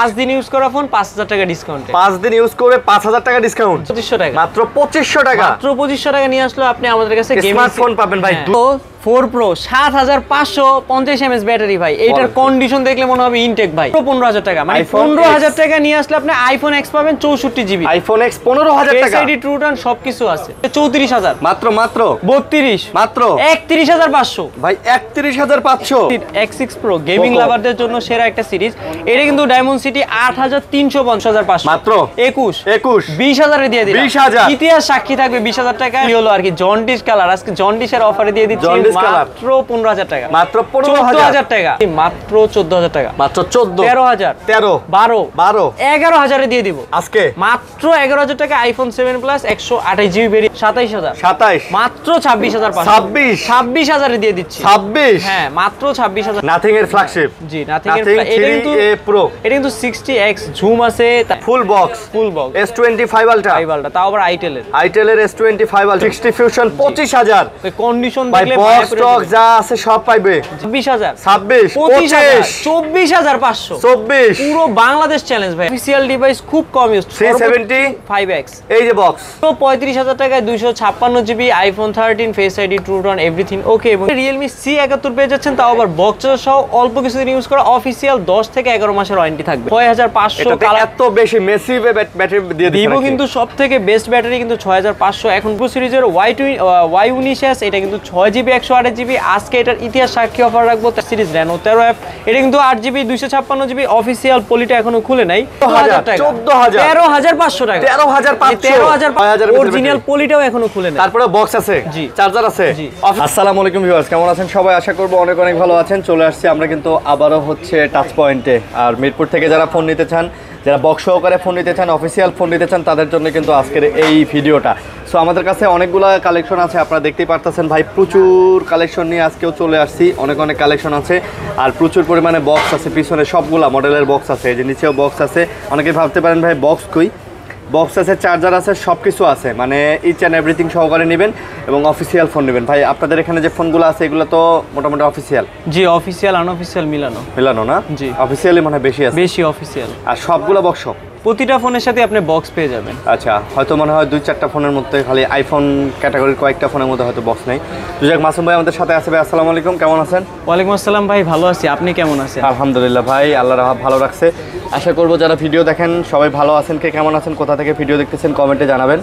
5 দিন ইউজ করা ফোন 5000 টাকা ডিসকাউন্ট। 5 দিন ইউজ করে 5000 টাকা ডিসকাউন্ট। 2500 টাকা, মাত্র 2500 টাকা। মাত্র 2500 টাকা নিয়ে আসলো আপনি আমাদের কাছে স্মার্টফোন পাবেন ভাই। 4 Pro 7550 mAh ব্যাটারি ভাই। এইটার কন্ডিশন দেখলে মনে হবে ইনটেক ভাই। 15000 টাকা, মানে 15000 টাকা নিয়ে আসলে আপনি আইফোন X পাবেন 64GB। আইফোন X 15000 টাকা। এসআইডি ট্রু টোন সবকিছু আছে। 34000 মাত্র 32 মাত্র 31500 ভাই। 31500 X6 Pro গেমিং লাভারদের জন্য সেরা একটা সিরিজ। এটা কিন্তু ডায়মন্ড সিটি 8350 মাত্র 21 20000 এ দিয়ে দিলাম। 20000 ইতিহাস সাক্ষী থাকবে 20000 টাকা হলো আর কি। জন্ডিস কালার আজকে জন্ডিসের অফারে দিয়ে দিচ্ছি মাত্র 15000 টাকা। মাত্র 15000 টাকা, মাত্র 14000 টাকা, মাত্র 14 13000 12 11000 এ দিয়ে দিব আজকে। মাত্র 11000 টাকা আইফোন 7 প্লাস 128GB ভেরিয়েন্ট 27000 মাত্র 26500 এ দিয়ে দিচ্ছি। 26 হ্যাঁ মাত্র 26000। নাথিং এর ফ্ল্যাগশিপ। জি নাথিং এর এটা কিন্তু প্রো, এটা কিন্তু 60x জুম আছে, ফুল বক্স S25 Ultra তাও আবার আইটেল এর S25 Ultra 60 ফিউশন 25000। কন্ডিশন দেখলে বক্স স্টক যা আছে সব পাইবে। 26000 26 24500 24 পুরো বাংলাদেশ চ্যালেঞ্জ ভাই। অফিশিয়াল ডিভাইস খুব কম ইউজ 375X এই যে বক্স তো 35000 টাকায় 256GB iPhone 13 face ID true tone everything okay. এবং Realme C71 পেয়ে যাচ্ছেন, তাও আবার বক্স সহ অল্প কিছুদিন ইউজ করা। অফিশিয়াল 10 থেকে 11 মাসের ওয়ারেন্টি থাকবে। 6500 কালার, এত বেশি মেসিভ ব্যাটারি দিয়ে দিচ্ছে। Vivo কিন্তু সবথেকে বেস্ট ব্যাটারি কিন্তু 6500। এখন Pro সিরিজের Y19s এটা কিন্তু 6GB 128GB। আজকে এটার ইতিহাস সাক্ষী অফার রাখবো। সিরিজ Reno 13F এটা কিন্তু 8GB 256GB। অফিশিয়াল পলিটা এখনো খুলে নাই। 14000 টাকা 13500 টাকা 13500 অরিজিনাল পলিটাও এখনো খুলে নাই। তারপরে বক্স আছে, চার্জার আছে। আসসালামু আলাইকুম ভিউয়ার্স, কেমন আছেন সবাই? আশা করব অনেক অনেক ভালো আছেন। চলে আসছি আমরা কিন্তু আবারও হচ্ছে টাচ পয়েন্টে। আর মিরপুর থেকে যারা ফোন নিতে চান, যারা বক্স সহকারে ফোন নিতে চান, অফিসিয়াল ফোন নিতে চান, তাদের জন্য কিন্তু আজকের এই ভিডিওটা। সো আমাদের কাছে অনেকগুলো কালেকশন আছে, আপনারা দেখতেই পারতেছেন ভাই। প্রচুর কালেকশন নিয়ে আজকেও চলে আসছি। অনেক কালেকশন আছে আর প্রচুর পরিমাণে বক্স আছে। পিছনে সবগুলা মডেলের বক্স আছে, এই যে নিচেও বক্স আছে। অনেকে ভাবতে পারেন ভাই বক্স কই? বক্স আছে, চার্জার আছে, সব কিছু আছে, মানে ইচ অ্যান্ড এভরিথিং সহকারে নেবেন এবং অফিসিয়াল ফোন নেবেন। ভাই আপনাদের এখানে যে ফোনগুলো আছে এগুলো তো মোটামুটি অফিসিয়াল? জি অফিসিয়াল আনঅফিসিয়াল মিলানো না? জি অফিসিয়ালি মানে বেশি অফিসিয়াল। আর সবগুলো বক্স, প্রতিটা ফোনের সাথে আপনি বক্স পেয়ে যাবেন। আচ্ছা, হয়তো মনে হয় 2-4টা ফোনের মধ্যে, খালি আইফোন ক্যাটাগরির কয়েকটা ফোনের মধ্যে হয়তো বক্স নেই। তো যাক, মাসুম ভাই আমাদের সাথে আছে ভাই। আসসালামু আলাইকুম, কেমন আছেন? ওয়ালাইকুম আসসালাম ভাই, ভালো আছি। আপনি কেমন আছেন? আলহামদুলিল্লাহ ভাই, আল্লাহ ভালো রাখছে। আশা করবো যারা ভিডিও দেখেন সবাই ভালো আছেন। কে কেমন আছেন, কোথা থেকে ভিডিও দেখতেছেন কমেন্টে জানাবেন।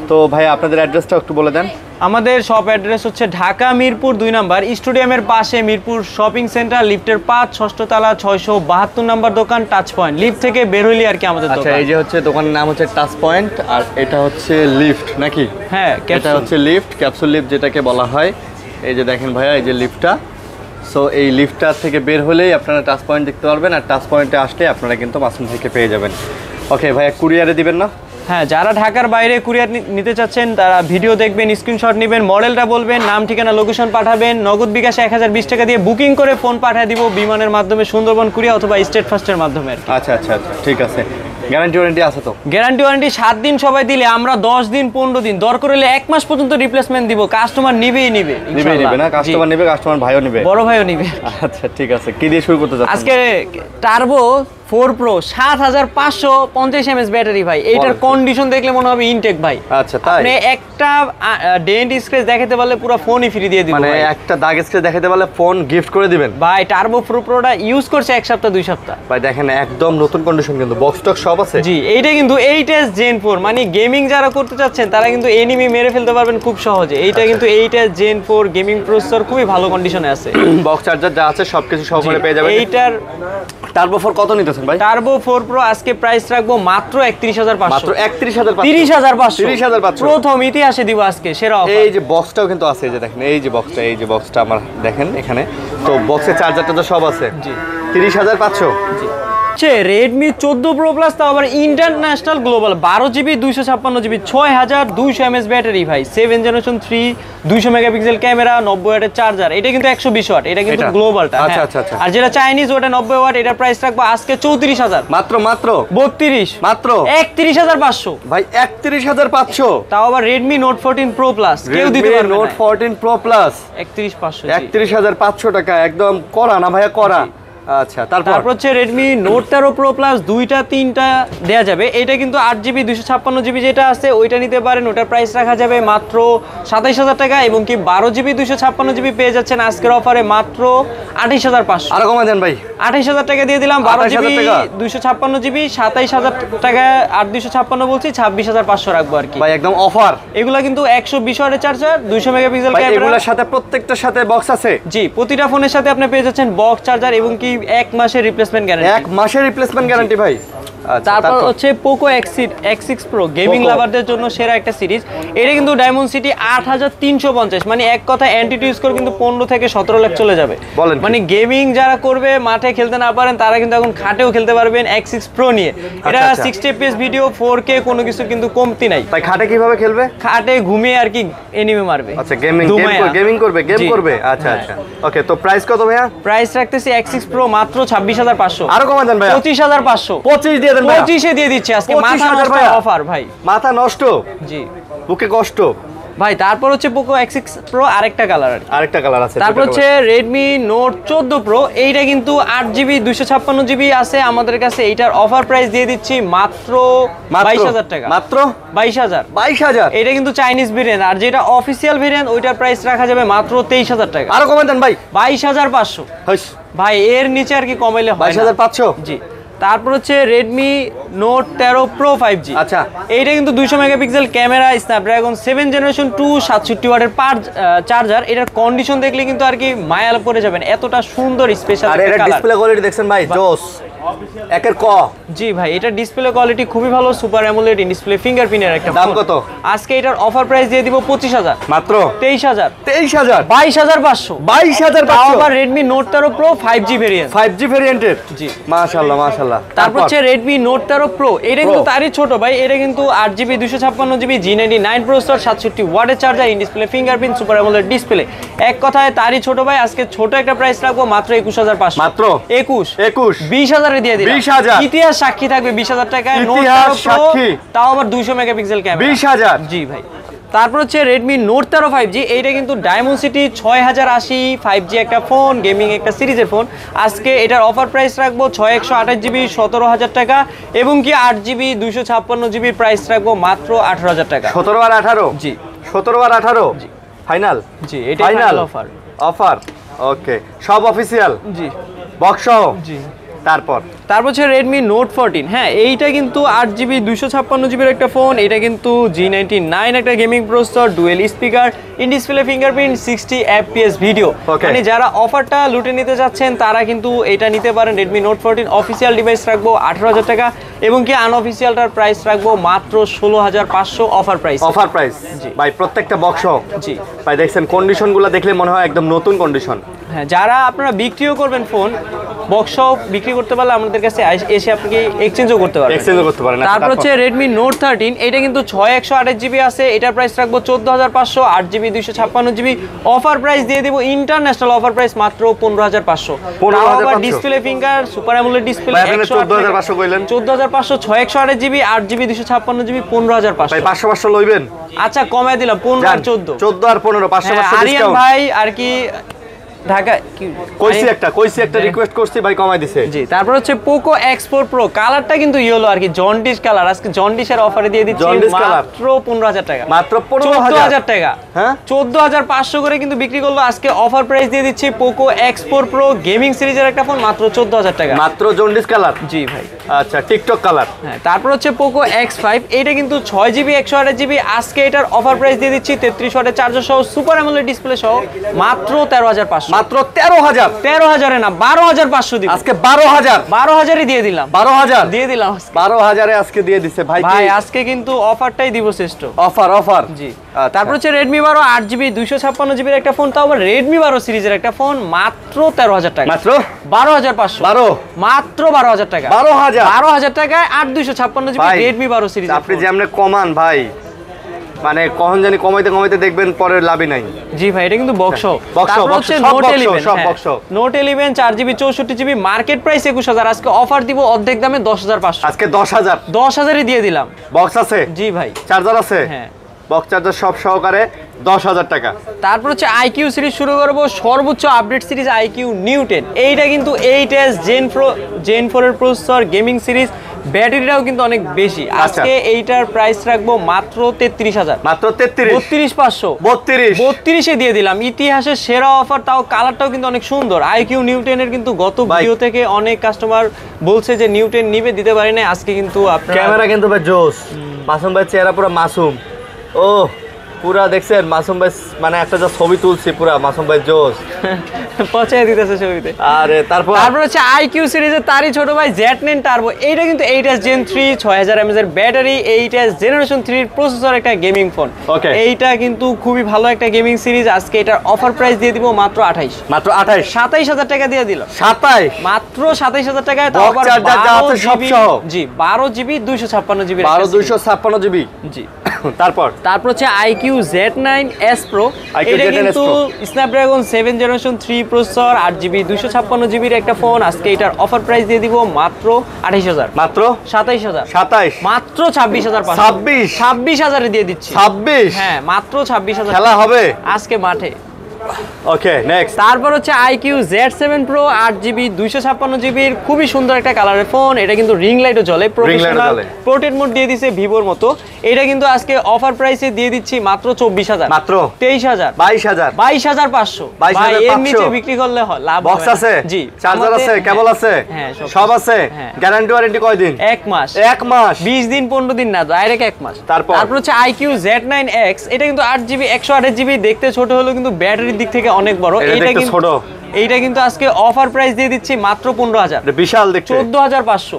তো ভাই আপনাদের অ্যাড্রেসটা একটু বলে দেন। আমাদের শপ অ্যাড্রেস হচ্ছে ঢাকা মিরপুর 2 নম্বর স্টেডিয়ামের পাশে মিরপুর শপিং সেন্টার, লিফটের 5 ষষ্ঠ তলা 672 নম্বর দোকান টাচ পয়েন্ট। লিফট থেকে বের হইলে আর কি আমাদের দোকান। আচ্ছা, এই যে হচ্ছে দোকানের নাম হচ্ছে টাচ পয়েন্ট, আর এটা হচ্ছে লিফট নাকি? হ্যাঁ, এটা হচ্ছে লিফট, ক্যাপসুল লিফট যেটাকে বলা হয়। এই যে দেখেন ভাইয়া, এই যে লিফটটা। সো এই লিফটটা থেকে বের হলেই আপনারা টাচ পয়েন্ট দেখতে পারবেন। আর টাচ পয়েন্টে আসলে আপনারা কিন্তু মাসুম ভাইকে পেয়ে যাবেন। ওকে ভাইয়া, কুরিয়ারে দিবেন না? হ্যাঁ, যারা ঢাকার বাইরে কুরিয়ার নিতে চাচ্ছেন তারা ভিডিও দেখবেন, স্ক্রিনশট নেবেন, মডেলটা বলবেন, নাম ঠিকানা লোকেশন পাঠাবেন, নগদ বিকাশে 1020 টাকা দিয়ে বুকিং করে ফোন পাঠিয়ে দিব বিমানের মাধ্যমে, সুন্দরবন কুরিয়ার অথবা স্টেট ফার্স্টের মাধ্যমে। আচ্ছা, ঠিক আছে। গ্যারান্টি ওয়ারেন্টি আছে তো? গ্যারান্টি ওয়ারেন্টি 7 দিন সবাই দিলে, আমরা 10 দিন 15 দিন, দরকার হলে 1 মাস পর্যন্ত রিপ্লেসমেন্ট দিব। কাস্টমার নিবে না? কাস্টমার নিবে, কাস্টমার ভাইও নিবে, বড় ভাইও নিবে। আচ্ছা ঠিক আছে। কি দিয়ে শুরু করতে যাচ্ছেন? আজকে টার্বো 4 Pro 7550 mAh ব্যাটারি ভাই। এইটার কন্ডিশন দেখলে মনে হবে ইনটেক ভাই। আচ্ছা তাই? আপনি একটা ডেন্ট স্ক্র্যাচ দেখাতে পারলে পুরো ফোনই ফ্রি দিয়ে দিবেন। মানে একটা দাগ স্ক্র্যাচ দেখাতে পারলে ফোন গিফট করে দিবেন ভাই। টার্বো প্রোটা ইউজ করছে 1 সপ্তাহ 2 সপ্তাহ ভাই। দেখেন একদম নতুন কন্ডিশন, কিন্তু বক্স স্টক সব আছে। জি, এইটা কিন্তু 8s Gen 4, মানে গেমিং যারা করতে চাচ্ছেন তারা কিন্তু এনিমি মেরে ফেলতে পারবেন খুব সহজে। এইটা কিন্তু 8s Gen 4 গেমিং প্রসেসর, খুবই ভালো কন্ডিশনে আছে। বক্স চার্জার যা আছে সবকিছু সহকারে পেয়ে যাবেন। এইটার টার্বো 4 কত নিতেছেন ভাই? টার্বো 4 Pro আজকে প্রাইস রাখবো মাত্র 31500। মাত্র 31500? 30500 প্রথম ইতিহাসে দিব আজকে সেরা অফার। এই যে বক্সটাও কিন্তু আছে, এই যে দেখেন, এই যে বক্সটা আমার দেখেন এখানে। তো বক্সের চার্জারটা তো সব আছে। জি 30500। জি Redmi 14 Pro Plus, তাও আবার international global, 12GB 256GB 6200 mAh battery ভাই। 7 জেনারেশন 3 200 মেগাপিক্সেল ক্যামেরা, 90 ওয়াটের চার্জার। এটা কিন্তু 120 ওয়াট, এটা কিন্তু গ্লোবালটা। আচ্ছা। আর যেটা চাইনিজ ওটা 90 ওয়াট, এটার প্রাইস রাখবো আজকে 34000। মাত্র 32 মাত্র 31500 ভাই। 31500 তাও আবার Redmi Note 14 Pro Plus, কেউ দিতে পারবে না। Note 14 Pro Plus 31500 31500 টাকা। একদম করা না ভাইয়া, করা। আচ্ছা, তারপর হচ্ছে Redmi Note 13 Pro Plus দুইটা তিনটা দেয়া যাবে। এটা কিন্তু 8GB 256GB যেটা আছে ওইটা নিতে পারেন, ওটার প্রাইস রাখা যাবে মাত্র 27000 টাকা, এবং কি 12GB 256GB পেয়ে যাচ্ছেন আজকের অফারে মাত্র 28500। আরো কমা দেন ভাই, 28000 টাকা দিয়ে দিলাম। 12GB 28000 256GB 27000 টাকা, আর 256 বলছি 26500 রাখবো আর কি ভাই, একদম অফার। এগুলা কিন্তু 120 ওয়াটের চার্জার, 200 মেগাপিক্সেল ভাই ক্যামেরা। এগুলোর সাথে প্রত্যেকটার সাথে বক্স আছে? জি, প্রতিটা ফোনের সাথে আপনি পেয়ে যাচ্ছেন বক্স, চার্জার এবং কি 1 মাসের রিপ্লেসমেন্ট গ্যারান্টি। 1 মাসের রিপ্লেসমেন্ট গ্যারান্টি ভাই। তারপর হচ্ছে পোকো X6 Pro গেমিং লাভারদের জন্য সেরা একটা সিরিজ। এটা কিন্তু ডায়মন্ড সিটি 8350, মানে এক কথা অ্যান্টিটি স্কোর কিন্তু 15 থেকে 17 লাখ চলে যাবে। মানে গেমিং যারা করবে, মাঠে খেলতে না পারেন, তারা কিন্তু এখন খাটেও খেলতে পারবেন X6 Pro নিয়ে। এটা 60 fps ভিডিও, 4K, কোনো কিছু কিন্তু কমতি নাই ভাই। খাটে কিভাবে খেলবে? খাটে ঘুমিয়ে আর কি এনিমে মারবে। আচ্ছা, গেম করবে। আচ্ছা। ওকে, তো প্রাইস কত ভাইয়া? প্রাইস রাখতেছি X6 Pro মাত্র 26500। আরো কমা দেন ভাই, 25500। 25 দিয়ে দেন ভাই। 25 এ দিয়ে দিচ্ছি আজকে, মাথা নষ্ট অফার ভাই। মাথা নষ্ট? জি, বুকে কষ্ট ভাই। তারপর হচ্ছে পোকো X6 Pro আরেকটা কালার আছে। তারপর হচ্ছে Redmi Note 14 Pro। এইটা কিন্তু 8GB 256GB আছে আমাদের কাছে। এইটার অফার প্রাইস দিয়ে দিচ্ছি মাত্র 22000 টাকা। মাত্র 22000। এটা কিন্তু চাইনিজ ভেরিয়েন্ট, আর যেটা অফিসিয়াল ভেরিয়েন্ট ওইটার প্রাইস রাখা যাবে মাত্র 23000 টাকা। আরো কমে দেন ভাই। 22500 ভাই, এর নিচে আর কি কমাইলে হয় না। 22500। জি। তারপর হচ্ছে Redmi Note 13 Pro 5G। আচ্ছা, এইটা কিন্তু 200 মেগাপিক্সেল ক্যামেরা, স্ন্যাপড্রাগন 7 জেনারেশন 2 67 ওয়াটের চার্জার। এটার কন্ডিশন দেখলে কিন্তু আর কি মায়া পড়ে যাবেন, এতটা সুন্দর স্পেশাল আর এর ডিসপ্লে কোয়ালিটি দেখছেন ভাই, জোস একের ক। জি ভাই, এটা ডিসপ্লে কোয়ালিটি খুবই ভালো, সুপার অ্যামোলেড ডিসপ্লে, ফিঙ্গারপ্রিন্টের একটা। দাম কত? আজকে এটার অফার প্রাইস দিয়ে দিব 25000 মাত্র। 23000 22500। 22500 আবার Redmi Note 13 Pro 5G variant. 5G ভেরিয়েন্টের। জি, মাশাআল্লাহ। তারপর হচ্ছে Redmi Note 13 Pro। এটা কিন্তু তারই ছোট ভাই। এটা কিন্তু 8GB 256GB G99 প্রসেসর, 67 ওয়াটের charger, in display fingerprint, super AMOLED display. এক কথায় তারই ছোট ভাই। আজকে ছোট একটা প্রাইস রাখবো মাত্র 21500। মাত্র 21 20000 এ দিয়ে দিলাম। 20000 ইতিহাস সাক্ষী থাকবে 20000 টাকায়। Note 13 Pro, তাও আবার 200 মেগাপিক্সেল ক্যামেরা। 20000। জি ভাই। তারপর হচ্ছে Redmi Note 13 5G। এইটা কিন্তু ডায়মন্ড সিটি 6080 5G একটা ফোন, গেমিং একটা সিরিজের ফোন। আজকে এটার অফার প্রাইস রাখবো 6128GB 17000 টাকা, এবং কি 8GB 256GB প্রাইস রাখবো মাত্র 18000 টাকা। 17 আর 18? জি, 17 আর 18 ফাইনাল। জি, এটা ফাইনাল অফার। ওকে, সব অফিশিয়াল। জি, বক্স। জি। তারপর হচ্ছে Redmi Note 14। হ্যাঁ, এইটা কিন্তু 8GB 256GB একটা ফোন। এটা কিন্তু G99 একটা gaming processor, dual speaker, in display fingerprint, 60 fps video. মানে যারা অফারটা লুটে নিতে যাচ্ছেন তারা কিন্তু এটা নিতে পারেন। Redmi Note 14 অফিসিয়াল ডিভাইস রাখবো 18000 টাকা, এবং কি আনঅফিসিয়ালটার প্রাইস রাখবো মাত্র 16500 অফার প্রাইস। ভাই প্রত্যেকটা বক্স। জি ভাই, দেখছেন কন্ডিশনগুলো দেখলে মনে হয় একদম নতুন কন্ডিশন। হ্যাঁ, যারা আপনারা বিক্রিও করবেন ফোন, বক্স বিক্রি করতে পারলে আমাদের কাছে এসে আপনি এক্সচেঞ্জও করতে পারবেন। তারপর হচ্ছে Redmi Note 13। এটা কিন্তু 6128GB আছে। এটার প্রাইস রাখবো 14500, 8GB 256GB। অফার প্রাইস দিয়ে দিব, ইন্টারন্যাশনাল অফার প্রাইস মাত্র 15500। আবার display finger, super AMOLED display. 14500 কইলেন? 14500, 6128GB, 8GB 256GB, 15500। ভাই 500 লইবেন? আচ্ছা, কমায় দিলাম 15 আর 14 আর 15 500 ডিসকাউন্ট। আরিয়ান ভাই আর কি ঢাকা কইছি একটা রিকোয়েস্ট করছি ভাই, কমাই দিছে। জি। তারপর হচ্ছে পোকো X4 Pro। কালারটা কিন্তু ইয়েলো আর কি, জন্ডিস কালার। আজকে জন্ডিসের অফারে দিয়ে দিচ্ছি মাত্র 15000 টাকা। মাত্র 14000 টাকা। হ্যাঁ, 14500 করে কিন্তু বিক্রি করলো। আজকে অফার প্রাইস দিয়ে দিচ্ছি পোকো X4 Pro গেমিং সিরিজের একটা ফোন মাত্র 14000 টাকা। মাত্র জন্ডিস কালার। জি ভাই। আচ্ছা, টিকটক কালার। হ্যাঁ, তারপর হচ্ছে পোকো X5। এটা কিন্তু 6GB 128GB। আজকে এটার অফার প্রাইস দিয়ে দিচ্ছি 33 ওয়াটের চার্জার সহ, সুপার অ্যামোলেড ডিসপ্লে সহ মাত্র 13500। মাত্র 13000। 13000 এ না, 12500 দিব আজকে। 12000 দিয়ে দিলাম। 12000 দিয়ে দিলাম। 12000 এ আজকে দিয়ে দিছে ভাই। আজকে কিন্তু অফারটাই দিব শ্রেষ্ঠ অফার। জি। তারপর হচ্ছে Redmi 12 8GB 256GB একটা ফোন, তাও আবার Redmi 12 সিরিজের একটা ফোন মাত্র 13000 টাকা। মাত্র 12500। মাত্র 12000 টাকা। 12000 টাকায় 8256GB Redmi 12 সিরিজ। আপনি যেমন কমান ভাই, মানে কখন জানি কমাইতে দেখবেন পরে লাভই নাই। জি ভাই, এটা কিন্তু বক্স। তারপর হচ্ছে Note 11 4GB 64GB market price 21000। আজকে অফার দিব অর্ধেক দামে 10500। আজকে 10000 এ দিয়ে দিলাম। বক্স আছে? জি ভাই। চার্জার আছে? হ্যাঁ, বক্স চার্জার সব সহকারে 10,000 টাকা। তারপর হচ্ছে আইকিউ সিরিজ শুরু করবো, সর্বোচ্চ আপডেট সিরিজ আইকিউ নিউ 10। এইটা কিন্তু 8S Gen 4 এর প্রসেসর, গেমিং সিরিজ, ব্যাটারিটাও কিন্তু অনেক বেশি। আজকে এইটার প্রাইস রাখবো মাত্র 33,000। মাত্র 33, 32,500, 32 এ দিয়ে দিলাম। ইতিহাসের সেরা অফার, তাও কালারটাও কিন্তু অনেক সুন্দর। আইকিউ নিউ 10 এর কিন্তু গত ভিডিও থেকে অনেক কাস্টমার বলছে যে নিউ 10 নিবে, দিতে পারি না। আজকে কিন্তু আপনারা ক্যামেরা কিন্তু ভাই জোস, মাসুম ভাই চেহারা পুরো মাসুম। ও পুরা দেখছেন মাসুম ভাই, মানে একটা যা ছবি তুলছি পুরা মাসুম ভাই জোস পচায় দিতেছে ছবিতে। আরে তারপর হচ্ছে আইকিউ সিরিজের তারই ছোট ভাই Z9 টার্বো। এইটা কিন্তু 8S Gen 3, 6000 mAh এর ব্যাটারি, 8S Generation 3 এর প্রসেসর, একটা গেমিং ফোন। ওকে, এইটা কিন্তু খুবই ভালো একটা গেমিং সিরিজ। আজকে এটার অফার প্রাইস দিয়ে দিব মাত্র 28, মাত্র 28, 27,000 টাকা দিয়ে দিল। 27, মাত্র 27,000 টাকায়। তাও আবার 12 জিবি 256 জিবি, 256 জি। তারপর হচ্ছে আইকিউ Z9S Pro। IQ এটা Z9S কিন্তু Pro। Snapdragon 7 generation 3 processor, 8GB 256 জিবির একটা ফোন। আজকে এটার অফার প্রাইস দিয়ে দিব মাত্র 28,000, মাত্র 27,000, 27, মাত্র 26,500, 26,000 এ দিয়ে দিচ্ছি। 26, হ্যাঁ, মাত্র 26,000 খেলা হবে আজকে মাঠে। ওকে, নেক্সট। তারপর হচ্ছে আইকিউ Z7 Pro, 8GB 256 জিবির, খুবই সুন্দর একটা কালারের ফোন। এটা কিন্তু রিং লাইটও জ্বলে, প্রফেশনাল পোর্ট্রেট মোড দিয়ে দিছে ভিভোর মতো। এটা কিন্তু আজকে অফার প্রাইসে দিয়ে দিচ্ছি মাত্র 24,000, মাত্র 23,000, 22,000, 22,500। ভাই এর নিচে বিক্রি করলে লাভ হবে। বক্স আছে, জি, চার্জার আছে, কেবল আছে, হ্যাঁ সব আছে। গ্যারান্টি ওয়ারেন্টি কয়দিন? 1 মাস, 1 মাস, 20 দিন 15 দিন না, ডাইরেক্ট 1 মাস। তারপর হচ্ছে আইকিউ Z9X। এটা কিন্তু 8GB 128GB, দেখতে ছোট হলেও কিন্তু ব্যাটারির দিক থেকে অনেক বড়। এইটা কিন্তু আজকে অফার প্রাইস দিয়ে দিচ্ছি মাত্র 15,000। বিশাল দেখতে, 14,500,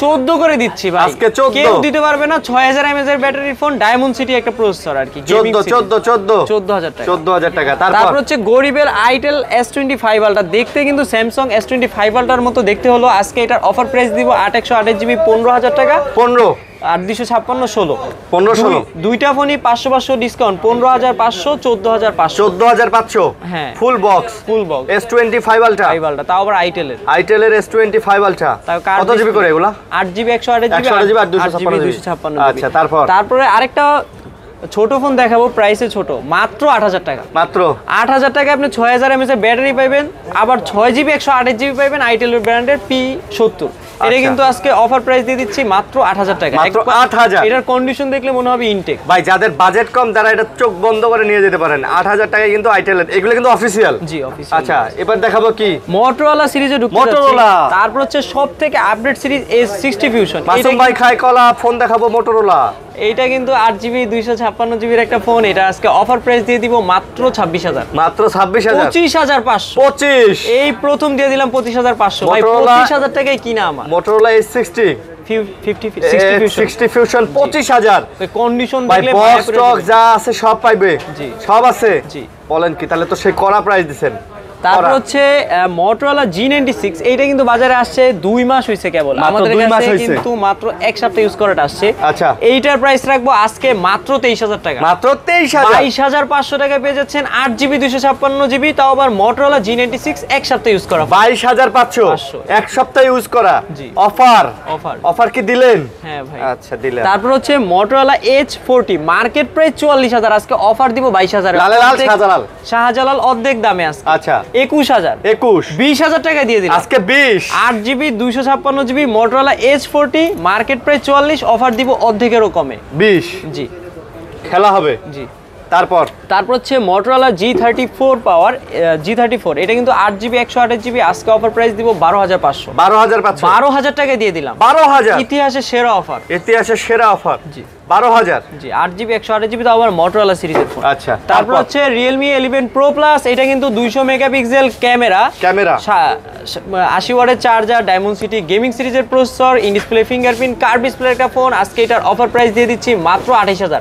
14 করে দিচ্ছি ভাই। আজকে 14 কেউ দিতে পারবে না। 6000 mAh এর ব্যাটারির ফোন, ডায়মন্ড সিটি একটা প্রসেসর আর কি, 14,000 টাকা। 14,000 টাকা। তারপর হচ্ছে গরিবের আইটেল S25 আলট্রা। দেখতে কিন্তু স্যামসাং S25 আলট্রার মতো দেখতে হলো। আজকে এটার অফার প্রাইস দিব 8/128GB 15,000 টাকা। 15 আর 256 16, 15-16 দুইটা ফোনই 500 ডিসকাউন্ট, 15,500, 14,500, 14,500। হ্যাঁ, ফুল বক্স S25 আলট্রা, তাও আবার আইটেলের S25 আলট্রা। কত জিবি করে এগুলা? 8GB 128GB আর 256। আচ্ছা, তারপরে আরেকটা ছোট ফোন দেখাবো, প্রাইসে ছোট, মাত্র 8,000 টাকা। মাত্র 8,000 টাকা আপনি 6000 mAh এর ব্যাটারি পাবেন, আবার 6GB 128GB পাবেন, আইটেলের ব্র্যান্ডের P70। এটা কিন্তু আজকে অফার প্রাইস দিয়ে দিচ্ছি মাত্র 8,000 টাকা। মাত্র 8,000। এটার কন্ডিশন দেখলে মনে হবে ইনটেক। ভাই যাদের বাজেট কম তারা এটা চোখ বন্ধ করে নিয়ে যেতে পারেন। 8,000 টাকায় কিন্তু আইটেলের, এগুলো কিন্তু অফিশিয়াল। জি, অফিশিয়াল। আচ্ছা, এবার দেখাবো কি মোটরোলা সিরিজে ঢুকতে যাচ্ছি। মোটরোলা, তারপর হচ্ছে সবথেকে update series S60 fusion. Masum ভাই খায় কলা, ফোন দেখাবো মোটরোলা। এইটা কিন্তু 8GB 256GB একটা ফোন। এটা আজকে অফার প্রাইস দিয়ে দিব মাত্র 26,000, মাত্র 26,000, 25,500, 25। এই প্রথম দিয়ে দিলাম 25,500। ভাই 25,000 টাকায় কিনা আমার মোটরোলা S60 60 ফিউশন 25,000। কন্ডিশন ভাই দেখলে বক্স স্টক যা আছে সব পাইবে। জি, সব আছে। জি, বলেন কি, তাহলে তো সেই কড়া প্রাইস দিবেন। তারপর হচ্ছে মোটরোলা G96। এইটা কিন্তু বাজারে আসছে 2 মাস হইছে কেবল, আমাদের কাছে কিন্তু মাত্র 1 সপ্তাহ ইউজ করাটা আসছে। আচ্ছা, এইটার প্রাইস রাখবো আজকে মাত্র 23,000 টাকা। মাত্র 23,000, 22,500 টাকা পেয়ে যাচ্ছেন 8GB 256GB, তাও আবার মোটরোলা G96 এক সপ্তাহ ইউজ করা। 22,500 এক সপ্তাহ ইউজ করা। জি, অফার কি দিলেন? হ্যাঁ ভাই, আচ্ছা দিলেন। তারপর হচ্ছে মোটরোলা H40, মার্কেট প্রাইস 44,000, আজকে অফার দিব 22,000। লাল শাহজালাল অর্ধেক দামে আজকে। আচ্ছা, 21,000, 20,000 টাকা দিয়ে দিন আজকে। 20, 8GB 256GB Motorola H40, market price 44, offer দিব অর্ধেকেরও কমে, 20। জি, খেলা হবে। জি। তারপর হচ্ছে মোটরোলা G34 পাওয়ার, G34। এটা কিন্তু 8GB 128GB, আজকে অফার প্রাইস দিব 12,500, 12,000 টাকা দিয়ে দিলাম। 12,000, ইতিহাসের সেরা অফার। জি, 12,000, জি, 8GB 128GB, তো আবার মোটরোলা সিরিজের ফোন। আচ্ছা, তারপর হচ্ছে Realme 11 Pro Plus। এটা কিন্তু 200 মেগাপিক্সেল ক্যামেরা, 80 ওয়াটের চার্জার, ডায়মন্ড সিটি গেমিং সিরিজের processor, in display fingerprint curve display একটা ফোন। আজকে এটার অফার প্রাইস দিয়ে দিচ্ছি মাত্র 28,000,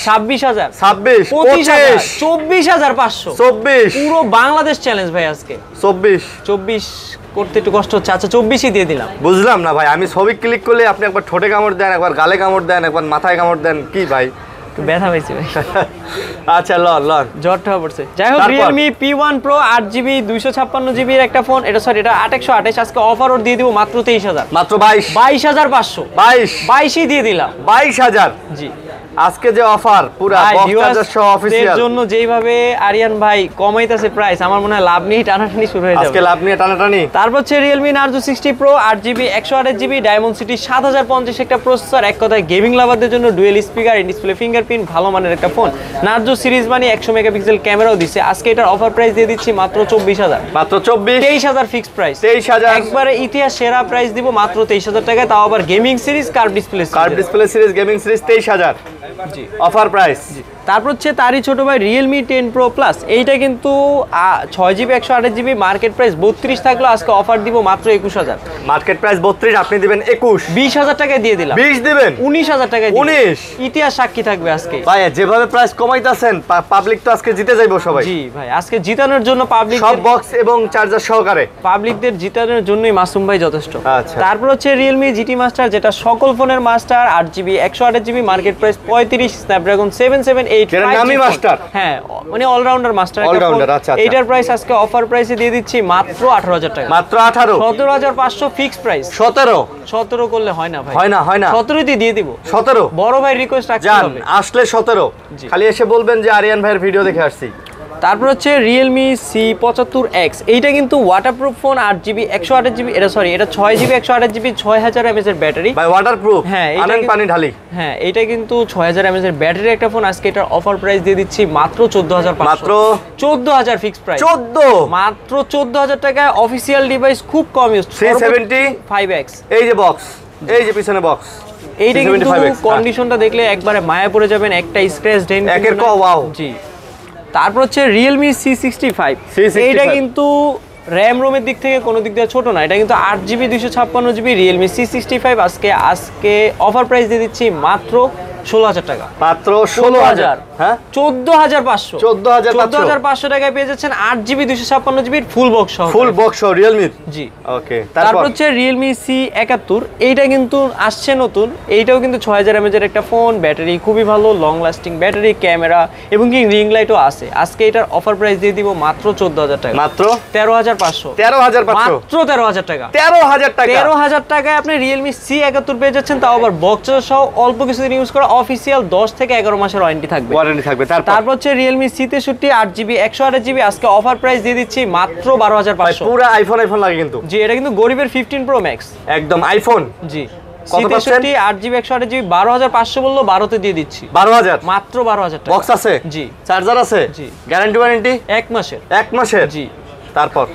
26,000, 26,000, 24,500, 24। পুরো বাংলাদেশ চ্যালেঞ্জ ভাই আজকে। 24 করতে একটু কষ্ট হচ্ছে। আচ্ছা, 24ই দিয়ে দিলাম। বুঝলাম না ভাই, আমি ছবি ক্লিক করলে আপনি একবার ঠোঁটে কামড় দেন, একবার গালে কামড় দেন, একবার মাথায় কামড় দেন, কি ভাই? ব্যথা পাইছি ভাই। আচ্ছা, লন জ্বরটা পড়ছে। যাই হোক, Realme P1 Pro 8GB 256GB এর একটা ফোন। এটা 8/128, আজকে অফার ওর দিয়ে দিব মাত্র 23,000, মাত্র 22,500, 22ই দিয়ে দিলাম। 22,000, জি, আজকে যে অফার পুরো বক্স চার্জার সহ অফিশিয়াল এর জন্য যেইভাবে আরিয়ান ভাই কমাইতেছে প্রাইস, আমার মনে হয় লাভ নিয়ে টানাটানি শুরু হয়ে যাবে। আজকে লাভ নিয়ে টানাটানি। তারপর হচ্ছে Realme Narzo 60 Pro 8GB 128GB Dimensity 7050 একটা প্রসেসর, এক কথায় গেমিং লাভারদের জন্য dual speaker, in display fingerprint, ভালো মানের একটা ফোন। Narzo সিরিজ মানে 100 মেগাপিক্সেল ক্যামেরাও দিছে। আজকে এটার অফার প্রাইস দিয়ে দিচ্ছি মাত্র 24000, মাত্র 23000 ফিক্সড প্রাইস। 23000 একবারে ইতিহাস সেরা প্রাইস দিব মাত্র 23000 টাকায়, তাও আবার gaming series curve display series gaming series 23000 জি অফার প্রাইস। তারপর হচ্ছে তারই ছোট ভাই Realme 10 Pro Plus, এইটা কিন্তু 6GB 128GB মার্কেট প্রাইস 32 থাকলো, আজকে অফার দিব মাত্র 21000। মার্কেট প্রাইস 32, আপনি দিবেন 21। 20000 টাকায় দিয়ে দিলাম। 20 দিবেন? 19000 টাকায় 19। ইতিহাস সাক্ষী থাকবে আজকে। ভাই যেভাবে প্রাইস কমাইতাছেন পাবলিক তো আজকে জিতে যাইবো সবাই। জি ভাই, আজকে জিতানোর জন্য পাবলিক সব বক্স এবং চার্জার সহকারে পাবলিকদের জিতানোর জন্যই মাসুম ভাই যথেষ্ট। আচ্ছা। তারপর হচ্ছে Realme GT Master, যেটা সকল ফোনের master, 8GB 128GB market price 35, Snapdragon 778 এর নামই মাস্টার। হ্যাঁ, মানে অলরাউন্ডার মাস্টার। অলরাউন্ডার, আচ্ছা। এইটার প্রাইস আজকে অফার প্রাইসে দিয়ে দিচ্ছি মাত্র 18000 টাকা। মাত্র 18। 17500 ফিক্স প্রাইস। 17 করলে হয় না ভাই। হয় না 17 দিয়ে দিব। 17 বড় ভাই রিকোয়েস্ট রাখতে হবে। আসলে 17 খালি এসে বলবেন যে আরিয়ান ভাইয়ের ভিডিও দেখে আসছি। তারপর হচ্ছে Realme C75X, এইটা কিন্তু ওয়াটারপ্রুফ ফোন, 8GB 128GB, এটা 6GB 128GB 6000 mAh এর ব্যাটারি। ভাই ওয়াটারপ্রুফ, হ্যাঁ আনেন পানি ঢালি। হ্যাঁ, এটা কিন্তু 6000 mAh এর ব্যাটারি একটা ফোন। আজকে এটার অফার প্রাইস দিয়ে দিচ্ছি মাত্র 14500। মাত্র 14000 ফিক্স প্রাইস। 14 মাত্র 14000 টাকায় অফিশিয়াল ডিভাইস, খুব কম ইউজ। 375X, এই যে বক্স, এই যে পিছনে বক্স, এইটা কিন্তু কন্ডিশনটা দেখলে একবারে মায়া পড়ে যাবেন, একটা স্ক্র্যাচ ডেন্ট একের ক ওয়াও। জি। তারপর হচ্ছে Realme C65, এইটা কিন্তু র্যাম রোমের দিক থেকে কোনো দিক দিয়ে ছোট না, এটা কিন্তু 8GB 256GB Realme C65। আজকে অফার প্রাইস দিয়ে দিচ্ছি মাত্র 16000 টাকা। মাত্র 16000। হ্যাঁ, 14500। 14500 টাকায় পেয়ে যাচ্ছেন 8GB 256GB ফুল বক্স সহ। ফুল বক্স সহ Realme। জি, ওকে। তারপর হচ্ছে Realme C71, এইটা কিন্তু আসছে নতুন। এইটাও কিন্তু 6000 mAh এর একটা ফোন, ব্যাটারি খুবই ভালো, লং লাস্টিং ব্যাটারি, ক্যামেরা এবং কি রিং লাইটও আছে। আজকে এটার অফার প্রাইস দিয়ে দিব মাত্র 14000 টাকা। মাত্র 13500। 13500, মাত্র 13000 টাকা। 13000 টাকা। 13000 টাকায় আপনি Realme C71 পেয়ে যাচ্ছেন, তাও আবার বক্স সহ, অল্প কিছুদিন ইউজ করা, অফিশিয়াল 10 থেকে 11 মাসের ওয়ারেন্টি থাকবে। তারপর হচ্ছে Realme C63 8GB 128GB, আজকে অফার প্রাইস দিয়ে দিচ্ছি মাত্র 12500। পুরো আইফোন লাগে কিন্তু। জি, এটা কিন্তু গরিবের 15 Pro Max, একদম আইফোন। জি। কত পাচ্ছেন? 8GB 128GB 12500 বললো, 12 তে দিয়ে দিচ্ছি। 12000 মাত্র 12000 টাকা। বক্স আছে? জি। চার্জার আছে? জি। গ্যারান্টি ওয়ারেন্টি 1 মাসের। 1 মাসের? জি।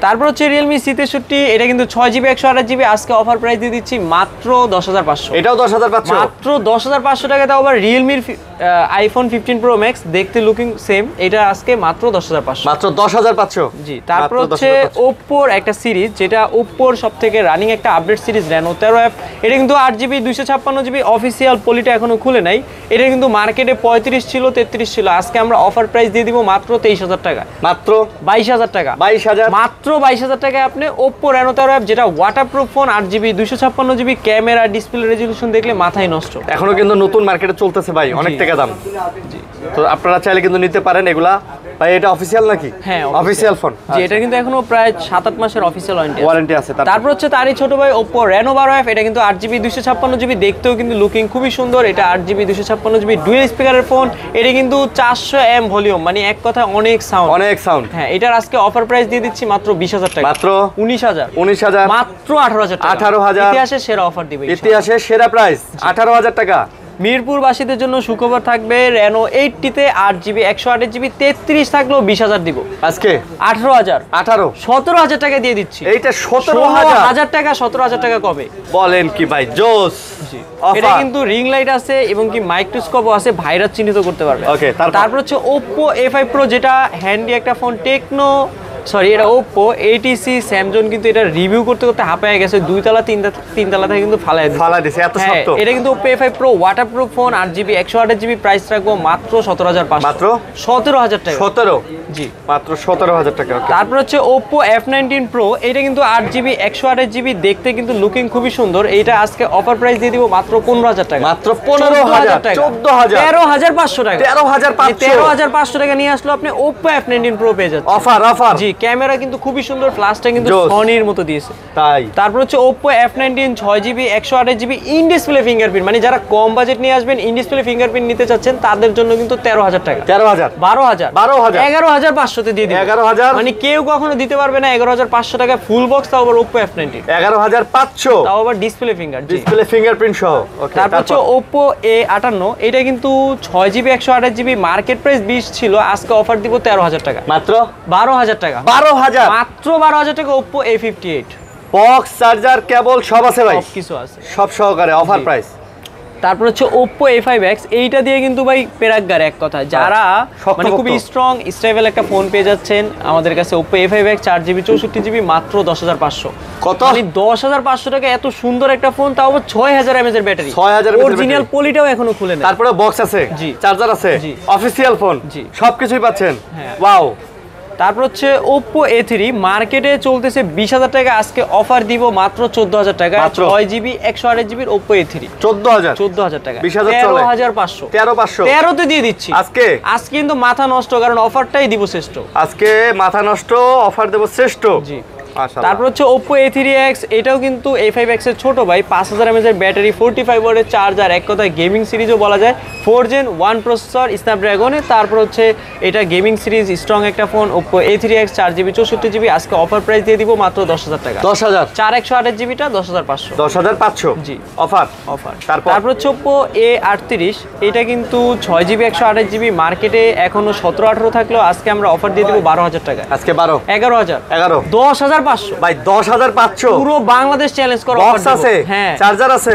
তারপর হচ্ছে Realme C63, এটা কিন্তু 6GB 128GB, আজকে অফার প্রাইস দিয়ে দিচ্ছি মাত্র 10500। এটাও 10500। মাত্র 10500 টাকা, তাও আবার Realme iPhone 15 Pro Max, দেখতে লুকিং সেম। এটা আজকে মাত্র 10500। মাত্র 10500। জি। তারপর হচ্ছে Oppo-র একটা সিরিজ, যেটা Oppo-র সবথেকে রানিং একটা আপডেট সিরিজ Reno 13F, এটা কিন্তু 8GB 256GB অফিশিয়াল পলিটা এখনো খুলে নাই। এটা কিন্তু মার্কেটে 35 ছিল, 33 ছিল, আজকে আমরা অফার প্রাইস দিয়ে দিব মাত্র 23000 টাকা। মাত্র 22000 টাকা। 22000, মাত্র 22000 টাকায় আপনি Oppo Reno 13F, যেটা waterproof phone, 8GB 256GB camera, display resolution দেখলে মাথায় নষ্ট। এখনো কিন্তু নতুন মার্কেটে চলতেছে ভাই, অনেক টাকা দাম। জি। তো আপনারা চাইলে কিন্তু নিতে পারেন এগুলা। ভাই এটা অফিশিয়াল নাকি? হ্যাঁ, অফিশিয়াল ফোন। জি, এটা কিন্তু এখনো প্রায় 7-8 মাসের অফিশিয়াল ওয়ারেন্টি আছে। তারপর হচ্ছে তারই ছোট ভাই Oppo Reno 12F, এটা কিন্তু 8GB 256GB, দেখতেও কিন্তু লুকিং খুবই সুন্দর। এটা 8GB 256GB ডুয়াল স্পিকারের ফোন, এটা কিন্তু 400 ভলিউম, মানে এক কথায় অনেক সাউন্ড। হ্যাঁ, এটার আজকে অফার প্রাইস দিয়ে দিচ্ছি মাত্র 20000 টাকা। মাত্র 19000। মাত্র 18000 টাকা। 18000। ইতিহাসের সেরা অফার দিবে, ইতিহাসের সেরা প্রাইস 18000 টাকা। মিরপুরবাসীদের জন্য সুখবর থাকবে, Reno 80-তে 8GB 128GB 33 থাকলেও 20000 দিব আজকে। 18000 17000 টাকা দিয়ে দিচ্ছি। এইটা 17000 টাকা। 17000 টাকা কবে বলেন কি ভাই, জোস। এটা কিন্তু রিং লাইট আছে এবং কি মাইক্রোস্কোপও আছে, ভাইরাস চিহ্নিত করতে পারবে। ওকে। তারপর হচ্ছে Oppo A5 Pro, যেটা হ্যান্ডি একটা ফোন, এটা Oppo ATC Samsung কিন্তু এটা রিভিউ করতে হাঁপায় গেছে, 2 তলা 3 তলা থেকে কিন্তু ফালাই দিছে, এত শক্ত। এটা কিন্তু Oppo A5 Pro waterproof phone, 8GB 128GB, price রাখবো মাত্র 17500। মাত্র 17000 টাকা। 17? জি, মাত্র 17000 টাকা। তারপর হচ্ছে Oppo F19 Pro, এটা কিন্তু 8GB 128GB, দেখতে কিন্তু লুকিং খুবই সুন্দর। এইটা আজকে অফার প্রাইস দিয়ে দিব মাত্র 15000 টাকা। মাত্র 15000 টাকা। 14000। 13500 টাকা। 13500 টাকা নিয়ে আসলো আপনি Oppo F19 Pro পেয়ে যাচ্ছেন। অফার। জি, ক্যামেরা কিন্তু খুবই সুন্দর, ফ্ল্যাশটা কিন্তু সনির মতো দিয়েছে। তাই তারপর হচ্ছে Oppo F19 6GB 128GB in display fingerprint, মানে যারা কম বাজেট নিয়ে আসবেন ইন ডিসপ্লে ফিঙ্গারপ্রিন্ট নিতে চাচ্ছেন তাদের জন্য কিন্তু 13,000 টাকা। 13,000 12,000 11,500 তে দিয়ে দিই। 11,000 মানে কেউ কখনো দিতে পারবে না 11,500 টাকা ফুল বক্স, তাও আবার Oppo F19 11,500, তাও আবার ডিসপ্লে ফিঙ্গার। ডিসপ্লে ফিঙ্গারপ্রিন্ট সহ। ওকে, তারপর হচ্ছে Oppo A58, এটা কিন্তু 6GB 128GB মার্কেট প্রাইস 20 ছিল, আজকে অফার দিব 13,000 টাকা, মাত্র 12,000 টাকা, 12,000 মাত্র 12,000 টাকা। Oppo A58 box charger cable সব আছে ভাই, সব কিছু আছে, সব সহকারে অফার প্রাইস। তারপর হচ্ছে Oppo A5X, এইটা দিয়ে কিন্তু ভাই পেরাকগার এক কথা, যারা মানে খুবই স্ট্রং স্টেবল একটা ফোন পেয়ে যাচ্ছেন আমাদের কাছে। Oppo A5X 4GB 64GB মাত্র 10,500। কত? মানে 10,500 টাকা এত সুন্দর একটা ফোন, তাও আবার 6000 mAh এর ব্যাটারি, 6000 mAh অরিজিনাল পলিটাও এখনো খুলে না। তারপরে বক্স আছে, জি, চার্জার আছে, জি, অফিশিয়াল ফোন, জি, সবকিছুই পাচ্ছেন। হ্যাঁ, ওয়াও। তারপর হচ্ছে Oppo A3, মার্কেটে চলতেছে 20,000 টাকা, আজকে অফার দিব মাত্র 14,000 টাকা। 6GB 128GB Oppo A3 14,000 টাকা, 20,000 13,500 13 তে দিয়ে দিচ্ছি আজকে। আজকে কিন্তু মাথা নষ্ট, কারণ অফারটাই দিব শ্রেষ্ঠ, আজকে মাথা নষ্ট অফার দেব শ্রেষ্ঠ। জি। তারপর হচ্ছে Oppo A3X, এটাও কিন্তু A5X এর ছোট ভাই, 5000 mAh এর ব্যাটারি, 45 ওয়াটের চার্জার, এক কথায় গেমিং সিরিজও বলা যায়। 4 Gen 1 প্রসেসর স্ন্যাপড্রাগনে। তারপর হচ্ছে এটা গেমিং সিরিজ স্ট্রং একটা phone Oppo A3X 4GB 64GB, আজকে অফার প্রাইস দিয়ে দিব মাত্র 10,000 টাকা। 10,000 4 128GBটা 10,500 10,500 জি অফার। তারপর হচ্ছে Oppo A38, এটা কিন্তু 6GB 128GB মার্কেটে এখনো 17-18 থাকলেও আজকে আমরা অফার দিয়ে দিব 12,000 টাকা। আজকে 11,000 10,500 ভাই, 10,500 পুরো বাংলাদেশ চ্যালেঞ্জ করা। বক্স আছে, হ্যাঁ, চার্জার আছে,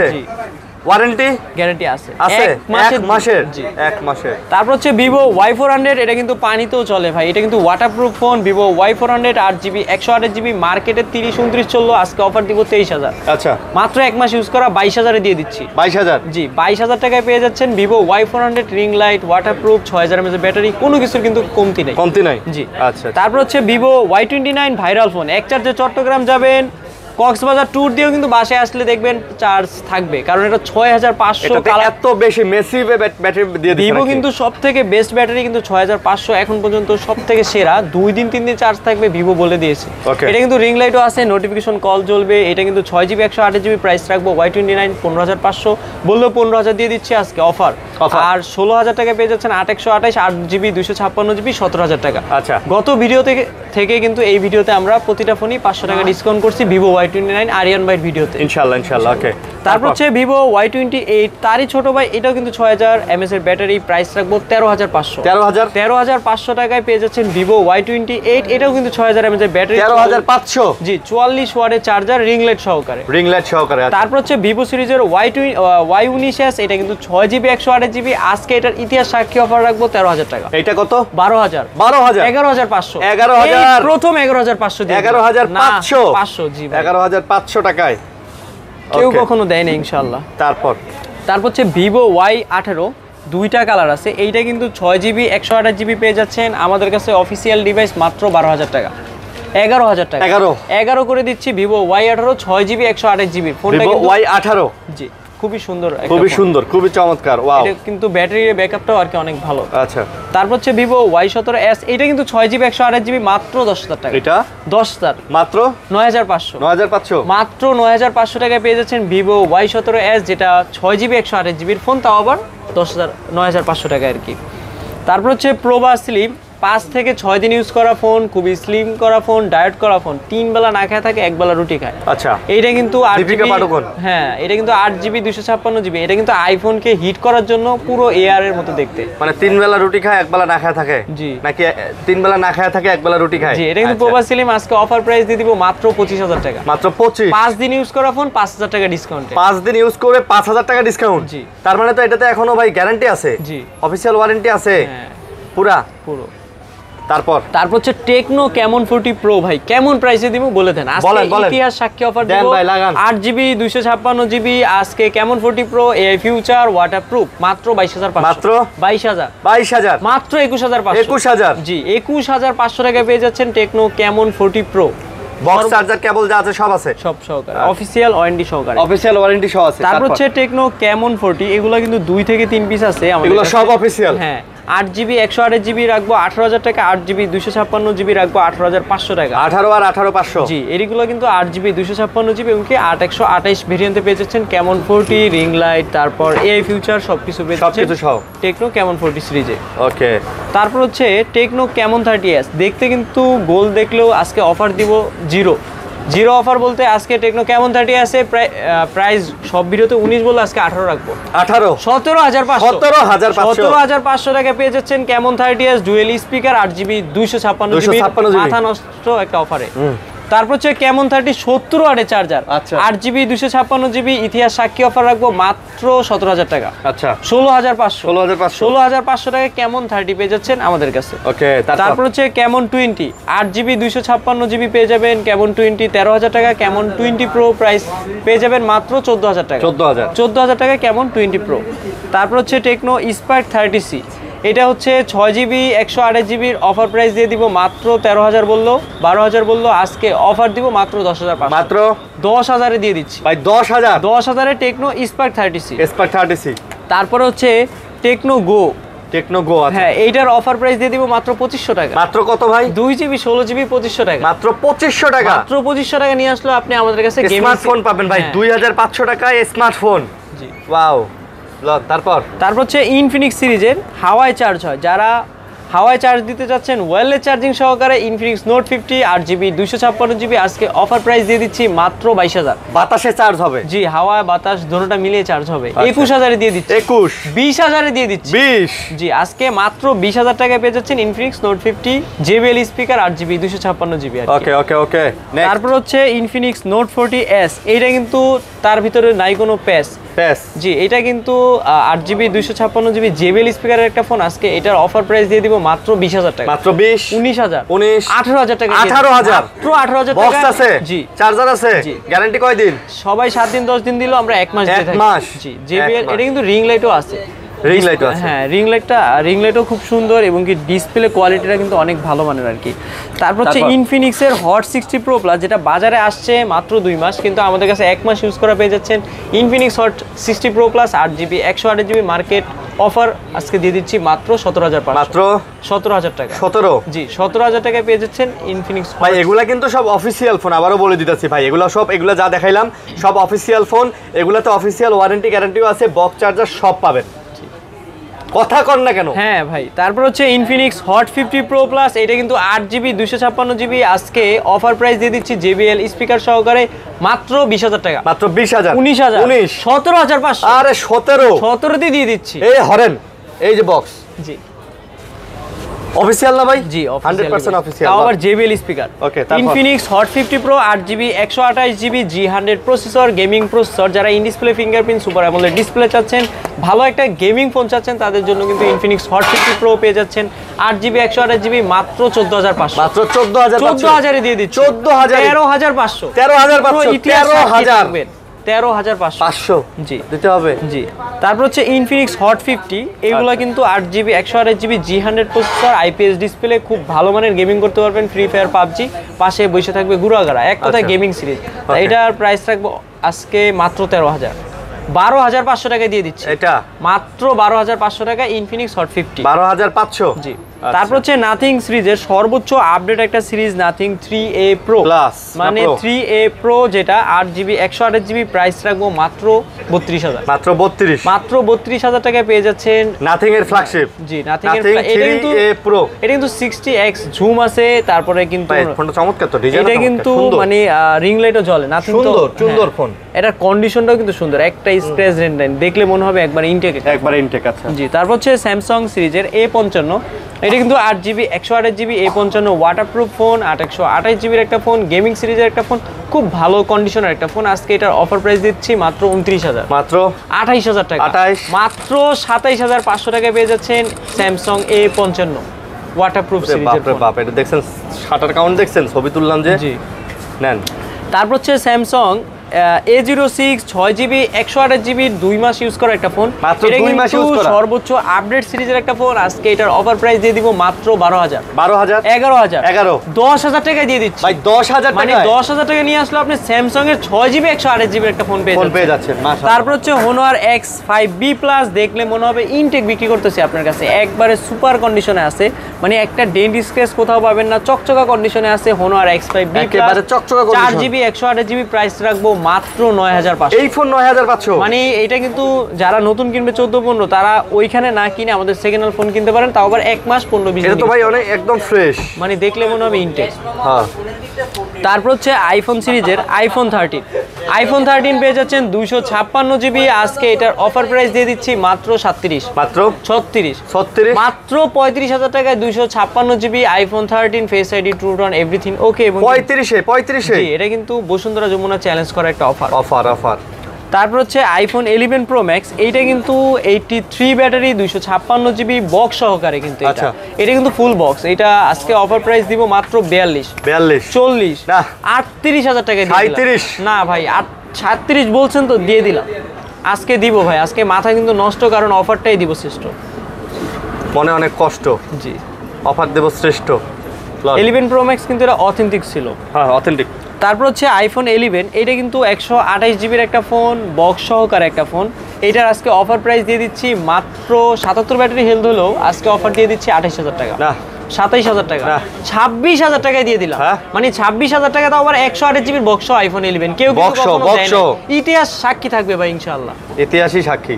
ওয়ারেন্টি গ্যারান্টি আছে, আছে 1 মাসের। জি 1 মাসের। তারপর হচ্ছে Vivo Y400, এটা কিন্তু পানিতেও চলে ভাই, এটা কিন্তু waterproof phone. Vivo Y400 8GB 128GB মার্কেটে 30-29 চললো, আজকে অফার দিব 23,000। আচ্ছা, মাত্র 1 মাস ইউজ করা 22,000 এ দিয়ে দিচ্ছি। 22,000 জি 22,000 টাকায় পেয়ে যাচ্ছেন Vivo Y400 ring light, waterproof, 6000 mAh battery, কোনো কিছুর কিন্তু কমতি নাই। জি আচ্ছা। তারপর হচ্ছে Vivo Y29 ভাইরাল ফোন, এক চার্জে চট্টগ্রাম যাবেন, কক্সবাজার ট্যুর দিয়েও কিন্তু বাসায় আসলে দেখবেন চার্জ থাকবে, কারণ এটা 6500 কালার, এত বেশি মেসিভ ব্যাটারি দিয়ে দিচ্ছে। Vivo কিন্তু সবথেকে বেস্ট ব্যাটারি, কিন্তু 6500 এখন পর্যন্ত সবথেকে সেরা, 2 দিন 3 দিন চার্জ থাকবে Vivo বলে দিয়েছে। এটা কিন্তু রিং লাইটও আছে, নোটিফিকেশন কল জ্বলবে। এটা কিন্তু 6GB 128GB, প্রাইস রাখবো Y29 15,500, বললেও 15,000 দিয়ে দিচ্ছি আজকে অফার। আর 16,000 টাকা পেয়ে যাচ্ছেন 8 128 8GB 256GB 17,000 টাকা। আচ্ছা, গত ভিডিও থেকে কিন্তু এই ভিডিওতে আমরা প্রতিটা ফোনই 500 টাকা ডিসকাউন্ট করছি Vivo Y29 আরিয়ান ভাইয়ের ভিডিওতে, ইনশাআল্লাহ। ওকে, তারপর হচ্ছে Vivo Y28, তারই ছোট ভাই, এটাও কিন্তু 6000 mAh এর ব্যাটারি, প্রাইস রাখবো 13,500 13,500 টাকায় পেয়ে যাচ্ছেন Vivo Y28, এটাও কিন্তু 6000 mAh এর ব্যাটারি, 13,500 জি 44 ওয়াটের চার্জার, রিং লাইট সহকারে। তারপর হচ্ছে Vivo সিরিজের Y19s, এটা কিন্তু 6GB 128GB, আজকে এটার ইতিহাস সাক্ষী অফার রাখবো 13,000 টাকা। এটা কত? 12,000 11,500 প্রথম 11,500 দিয়ে 11,500 জি 11,500 টাকায় কেউ কখনো দেয় না ইনশাআল্লাহ। তারপর হচ্ছে Vivo Y18, দুইটা কালার আছে, এইটা কিন্তু 6GB 128GB পেয়ে যাচ্ছেন আমাদের কাছে অফিসিয়াল ডিভাইস মাত্র 12,000 টাকা। 11,000 টাকা 11 করে দিচ্ছি Vivo Y18 6GB 128GB ফোনটা। Y18 জি খুবই সুন্দর, খুবই চমৎকার। ওয়াও, এটা কিন্তু ব্যাটারির ব্যাকআপটাও আর কি অনেক ভালো। আচ্ছা, তারপর হচ্ছে Vivo Y17s, এটা কিন্তু 6GB 128GB মাত্র 10,000 টাকা। এটা 10,000 মাত্র 9,500 মাত্র 9,500 টাকায় পেয়ে যাচ্ছেন Vivo Y17s, যেটা 6GB 128GB ফোন, তাও আবার 9,500 টাকা আর কি। তারপর হচ্ছে প্রোবা স্লিম, 5 থেকে 6 দিন ইউজ করা ফোন, খুবই স্লিম করা ফোন, ডায়েট করা ফোন, 3 বেলা না খেয়ে থাকে, 1 বেলা রুটি খায়। আচ্ছা, এইটা কিন্তু 8GB, হ্যাঁ এটা কিন্তু 8GB 256GB, এটা কিন্তু আইফোনকে হিট করার জন্য পুরো এআর এর মতো দেখতে, মানে 3 বেলা রুটি খায় 1 বেলা না খায় থাকে। জি, নাকি 3 বেলা না খায় থাকে 1 বেলা রুটি খায়। জি, এটা কিন্তু প্রোবা স্লিম, আজকে অফার প্রাইস দিয়ে দিব মাত্র 25,000 টাকা। মাত্র 25, 5 দিন ইউজ করা ফোন 5,000 টাকা ডিসকাউন্ট। 5 দিন ইউজ করে 5,000 টাকা ডিসকাউন্ট। জি, তার মানে তো এটাতে এখনো ভাই গ্যারান্টি আছে। জি, অফিশিয়াল ওয়ারেন্টি আছে। হ্যাঁ, পুরো। তারপর হচ্ছে টেকনো ক্যামন 40 প্রো, ভাই কেমন প্রাইসে দিব বলে দেন, আজকে ইতিহাস সাক্ষী অফার দিব। 8GB 256GB, আজকে Camon 40 pro, AI future, waterproof, মাত্র 22,500। মাত্র 22,000 মাত্র 21,500 জি 21,500 টাকায় পেয়ে যাচ্ছেন techno Camon 40 pro. Box charger cable যা আছে সব আছে, সব সহকারে, অফিশিয়াল ওয়ারেন্টি সহ আছে। তারপর হচ্ছে টেকনো ক্যামন 40, এগুলো কিন্তু 2 থেকে 3 পিস আছে আমাদের, এগুলো সব অফিশিয়াল। হ্যাঁ, 8GB 128GB রাখবো 18,000 টাকা, 8GB 256GB রাখবো 18,500 টাকা। 18 আর 18,500। জি, এগুলো কিন্তু 8GB 256GB এবং কি 8128 ভেরিয়েন্টে পেয়ে যাচ্ছেন। ক্যামন 40 রিং লাইট, তারপর AI ফিউচার সবকিছু পেয়ে যাচ্ছেন সবকিছু সহ টেকনো ক্যামন 40 সিরিজে। ওকে, তারপর হচ্ছে টেকনো ক্যামন 30s, দেখতে কিন্তু গোল দেখলেও আজকে অফার দিব জিরো অফার বলতে আজকে টেকনো ক্যামন 30s এ প্রাইস সব ভিডিওতে 19 বলে আজকে 18 রাখবো। 18 17,500 টাকা পেয়ে যাচ্ছেন Camon 30s dual speaker 8GB 256GB মাথা নষ্ট একটা অফারে। তারপর হচ্ছে ক্যামন 30 70 ওয়াটের চার্জার, 8GB 256GB ইতিহাস সাক্ষী অফার রাখবো মাত্র 17,000 টাকা। আচ্ছা, 16,500 টাকা ক্যামন 30 পেয়ে যাচ্ছেন আমাদের কাছে। ওকে, তারপর হচ্ছে ক্যামন 20 8GB 256GB পেয়ে যাবেন ক্যামন 20 13,000 টাকা। ক্যামন 20 প্রো প্রাইস পেয়ে যাবেন মাত্র 14,000 টাকা। 14,000 টাকা ক্যামন 20 প্রো। তারপর হচ্ছে টেকনো স্পার্ক 30C, এটা হচ্ছে 6GB 128GBর অফার প্রাইস দিয়ে দিব মাত্র 13,000 বললো 12,000 বললো, আজকে অফার দিব মাত্র 10,500, মাত্র 10,000-এ দিয়ে দিচ্ছি ভাই। 10,000-এ টেকনো স্পার্ক 30C। তারপরে হচ্ছে টেকনো গো। হ্যাঁ, এইটার অফার প্রাইস দিয়ে দিব মাত্র 2,500 টাকা। মাত্র কত ভাই? 2GB 16GB 2,500 টাকা। মাত্র 2,500 টাকা। মাত্র 2,500 টাকা নিয়ে আসলো আপনি আমাদের কাছে স্মার্টফোন পাবেন ভাই। 2,500 টাকায় স্মার্টফোন। জি, ওয়াও। তারপর হচ্ছে ইনফিনিক্স সিরিজের হাওয়ায় চার্জ হয়, যারা হাওয়ায় চার্জ দিতে যাচ্ছেন ওয়্যারলেস চার্জিং সহকারে ইনফিনিক্স নোট 50 8GB 256GB আজকে অফার প্রাইস দিয়ে দিচ্ছি মাত্র 22,000। বাতাসে চার্জ হবে? জি, হাওয়া বাতাস দুটোটা মিলিয়ে চার্জ হবে। 21,000-এ দিয়ে দিচ্ছি। 20,000-এ দিয়ে দিচ্ছি। 20? জি, আজকে মাত্র 20,000 টাকায় পেয়ে যাচ্ছেন Infinix note 50 JBL speaker 8GB 256GB। ওকে। তারপর হচ্ছে ইনফিনিক্স নোট 40s, এইটা কিন্তু তার ভিতরে নাই কোনো প্যাচ। জি, এটা কিন্তু 8GB 256GB JBL স্পিকারের একটা ফোন। আজকে এটার অফার প্রাইস দিয়ে দিব মাত্র 20,000 টাকা। মাত্র 20? 19,000 18,000 টাকা। 18,000 মাত্র 18,000 টাকা। বক্স আছে? জি। চার্জার আছে? জি। গ্যারান্টি কয় দিন? সবাই 7 দিন 10 দিন দিল, আমরা 1 মাস দিয়ে থাকি। 1 মাস? জি, JBL এটা কিন্তু রিং লাইটও আছে। হ্যাঁ, রিং লাইটও খুব সুন্দর এবং কি ডিসপ্লে কোয়ালিটিটা কিন্তু অনেক ভালো মানের আর কি। তারপর হচ্ছে ইনফিনিক্সের হট 60 প্রো প্লাস, যেটা বাজারে আসছে মাত্র 2 মাস, কিন্তু আমাদের কাছে 1 মাস ইউজ করা পেয়ে যাচ্ছেন Infinix hot 60 pro plus 8GB 128GB market offer আজকে দিয়ে দিচ্ছি মাত্র 17,500। মাত্র 17,000 টাকা। 17? জি, 17,000 টাকায় পেয়ে যাচ্ছেন ইনফিনিক্স। ভাই এগুলা কিন্তু সব অফিসিয়াল ফোন, আবারও বলে দিতেছি ভাই, এগুলা যা দেখাইলাম সব অফিসিয়াল ফোন। এগুলাতে অফিসিয়াল ওয়ারেন্টি গ্যারান্টিও আছে, বক্স চার্জার সব পাবেন। কথা কর না কেন? হ্যাঁ ভাই। তারপর হচ্ছে ইনফিনিক্স হট 50 প্রো প্লাস, এটা কিন্তু 8GB 256GB আজকে অফার প্রাইস দিয়ে দিচ্ছি JBL স্পিকার সহকারে মাত্র 20,000 টাকা। মাত্র 20,000? 19,000? 17,500। আরে 17 দিয়ে দিচ্ছি। এই হরেন, এই যে বক্স। জি, অফিসিয়াল না ভাই? জি, 100% অফিসিয়াল। তাও আবার JBL speaker. Okay, Infinix Hot 50 Pro 8GB 128GB G100 processor, gaming processor, যারা in display fingerprint super AMOLED display চাচ্ছেন, ভালো একটা গেমিং ফোন চাচ্ছেন, তাদের জন্য কিন্তু ইনফিনিক্স হট 50 প্রো পেয়ে যাচ্ছেন 8GB 128GB মাত্র 14,500। মাত্র 14,000 দিয়ে দিচ্ছি। 14,000? 13,500। 13,500? 13,500 জি দিতে হবে। জি, তারপর হচ্ছে ইনফিনিক্স হট 50, এগুলো কিন্তু 8GB 128GB G100 processor, IPS display, খুব ভালো মানের গেমিং করতে পারবেন, ফ্রি ফায়ার পাবজি, পাশে বসে থাকবে ঘুরাঘাড়া, এক কথায় গেমিং সিরিজ। এটার প্রাইস রাখবো আজকে মাত্র 13,000। 12,500 টাকায় দিয়ে দিচ্ছি। এটা মাত্র 12,500 টাকা ইনফিনিক্স হট 50। 12,500? জি। তারপর হচ্ছে নাথিং সিরিজের সর্বোচ্চ আপডেট একটা series nothing 3A pro plus, মানে 3A প্রো, যেটা 8GB 128GB প্রাইস রাখবো মাত্র 32,000। মাত্র 32? মাত্র 32,000 টাকায় পেয়ে যাচ্ছেন নাথিং এর ফ্ল্যাগশিপ। জি, নাথিং এর এটা কিন্তু 3A প্রো, এটা কিন্তু 60x জুম আছে, তারপরে কিন্তু ফোনটা চমৎকার তো, ডিজাইন এটা কিন্তু মানে রিং লাইটও জ্বলে, নাথিং তো সুন্দর ফোন। এটার কন্ডিশনটাও কিন্তু সুন্দর, একটা স্ক্র্যাচ রেন্ট নাই, দেখলে মনে হবে একবার ইনটেক। আচ্ছা। জি, তারপর হচ্ছে স্যামসাং সিরিজের A55, এটা কিন্তু 8GB 128GB A55 waterproof phone, 828GBর একটা ফোন, গেমিং সিরিজের একটা ফোন, খুব ভালো কন্ডিশনের একটা ফোন। আজকে এটার অফার প্রাইস দিচ্ছি মাত্র 29,000। মাত্র 28,000 টাকা। মাত্র 27,500 টাকায় পেয়ে যাচ্ছেন স্যামসাং A55 ওয়াটারপ্রুফ সিরিজের ফোন। বাপ, এটা দেখছেন শাটার কাউন্ট, দেখছেন ছবি তুললাম যে। জি, নেন। তারপর হচ্ছে স্যামসাং A06 6GB 128GB 2 মাস ইউজ করা একটা ফোন। মাত্র এটা 2 মাস ইউজ কিন্তু করা সর্বোচ্চ আপডেট সিরিজের একটা ফোন। আজকে এটার অফার প্রাইস দিয়ে দিব মাত্র 12000 12000 11000 11 10000 টাকায় দিয়ে দিচ্ছি ভাই 10000 মানে টাকা 10000 টাকা নিয়ে আসলে আপনি স্যামসাং এর 6GB 128GB একটা ফোন পেয়ে যাচ্ছেন মাশাআল্লাহ। তারপর হচ্ছে Honor X5B Plus দেখলে মনে হবে ইনটেক বিক্রি করতেছি আপনার কাছে, একবারে সুপার কন্ডিশনে আছে, মানে একটা ডেন্ট স্ক্র্যাচ কোথাও পাবেন না, চকচকা কন্ডিশনে আছে Honor X5B Plus একেবারে চকচকা কন্ডিশন 4GB 128GB প্রাইস রাখবো মাত্র 9500। এই ফোন 9500 মানে এটা কিন্তু যারা নতুন কিনবে 14-15 তারা ওইখানে না কিনে আমাদের সেকেন্ড হ্যান্ড ফোন কিনতে পারেন, তাও আবার 1 মাস 15-20 এটা তো ভাই অনেক একদম ফ্রেশ, মানে দেখলে মনে হবে ইনটেক। হ্যাঁ। তারপর হচ্ছে আইফোন সিরিজের আইফোন 13 পেয়ে যাচ্ছেন 256GB। আজকে এটার অফার প্রাইস দিয়ে দিচ্ছি মাত্র 37 মাত্র 36 মাত্র 35000 টাকায় 256GB iPhone 13 face ID true tone everything okay. এবং 35 এটা কিন্তু বসুন্ধরা যমুনা চ্যালেঞ্জ করা একটা অফার। তারপর হচ্ছে আইফোন 11 প্রো ম্যাক্স, এইটা কিন্তু 83 ব্যাটারি 256GB বক্স সহকারে কিন্তু এটা কিন্তু ফুল বক্স। এটা আজকে অফার প্রাইস দিব মাত্র 42 40 না 38000 টাকায় দিয়ে দিলাম। 37 না ভাই 37 বলছেন তো দিয়ে দিলাম, আজকে দিব ভাই, আজকে মাথা কিন্তু নষ্ট, কারণ অফারটাই দিব শ্রেষ্ঠ, মনে অনেক কষ্ট, জি অফার দেব শ্রেষ্ঠ। 11 প্রো ম্যাক্স কিন্তু এটা অথেন্টিক ছিল, হ্যাঁ অথেন্টিক। তারপর হচ্ছে আইফোন 11 এটা কিন্তু 128GBর একটা ফোন, বক্স সহকারে একটা ফোন। এটার আজকে অফার প্রাইস দিয়ে দিচ্ছি মাত্র 77 ব্যাটারি হেলথ হলেও আজকে অফার দিয়ে দিচ্ছি 28000 টাকা, না 27000 টাকা, 26000 টাকায় দিয়ে দিলাম। মানে 26000 টাকা তাও আবার 128GB বক্স আইফোন 11, কেউ কিন্তু কখনো দেয় না। ইতিহাস সাক্ষী থাকবে ভাই ইনশাআল্লাহ, ইতিহাসই সাক্ষী।